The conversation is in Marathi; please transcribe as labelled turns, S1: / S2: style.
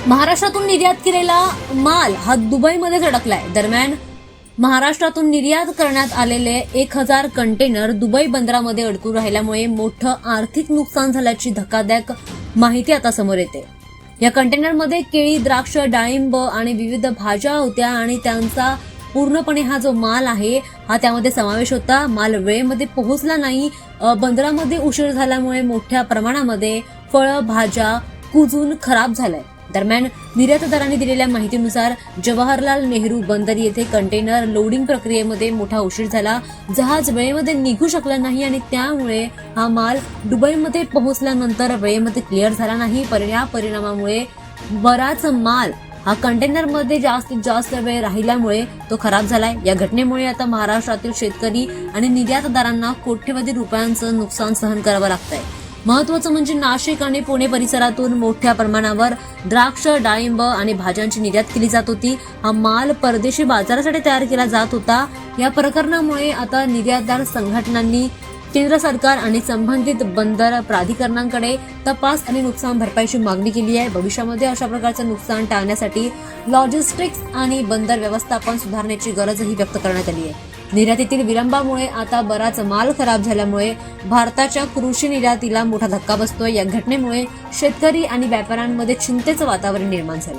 S1: महाराष्ट्रातून निर्यात केलेला माल हा दुबईमध्ये अडकलाय। दरम्यान महाराष्ट्रातून निर्यात करण्यात आलेले 1000 कंटेनर दुबई बंदरामध्ये अडकून राहिल्यामुळे मोठं आर्थिक नुकसान झाल्याची धक्कादायक माहिती आता समोर येते। या कंटेनरमध्ये केळी, द्राक्ष, डाळिंब आणि विविध भाज्या होत्या आणि त्यांचा पूर्णपणे हा जो माल आहे हा त्यामध्ये समावेश होता। माल वेळेमध्ये पोहोचला नाही। बंदरामध्ये उशीर झाल्यामुळे मोठ्या प्रमाणामध्ये फळं, भाज्या कुजून खराब झाल्या। दरम्यान निर्यातदारांनी दिलेल्या माहितीनुसार जवाहरलाल नेहरू बंदर येथे कंटेनर लोडिंग प्रक्रियेमध्ये मोठा उशीर झाला। जहाज वेळेमध्ये निघू शकला नाही आणि त्यामुळे हा माल दुबईमध्ये पोहोचल्यानंतर वेळेमध्ये क्लिअर झाला नाही। या परिणामामुळे बराच माल हा कंटेनरमध्ये जास्तीत जास्त वेळ राहिल्यामुळे तो खराब झालाय। या घटनेमुळे आता महाराष्ट्रातील शेतकरी आणि निर्यातदारांना कोट्यवधी रुपयांचं नुकसान सहन करावं लागतंय। महत्वाचं म्हणजे नाशिक आणि पुणे परिसरातून मोठ्या प्रमाणावर द्राक्ष, डाळिंब आणि भाज्यांची निर्यात केली जात होती। हा माल परदेशी बाजारासाठी तयार केला जात होता। या प्रकरणामुळे आता निर्यातदार संघटनांनी केंद्र सरकार आणि संबंधित बंदर प्राधिकरणांकडे तपास आणि नुकसान भरपाईची मागणी केली आहे। भविष्यामध्ये अशा प्रकारचं नुकसान टाळण्यासाठी लॉजिस्टिक्स आणि बंदर व्यवस्थापन सुधारण्याची गरजही व्यक्त करण्यात आली आहे। निर्यातीतील विलंबामुळे आता बराच माल खराब झाल्यामुळे भारताच्या कृषी निर्यातीला मोठा धक्का बसतोय। या घटनेमुळे शेतकरी आणि व्यापाऱ्यांमध्ये चिंतेचं वातावरण निर्माण झालं।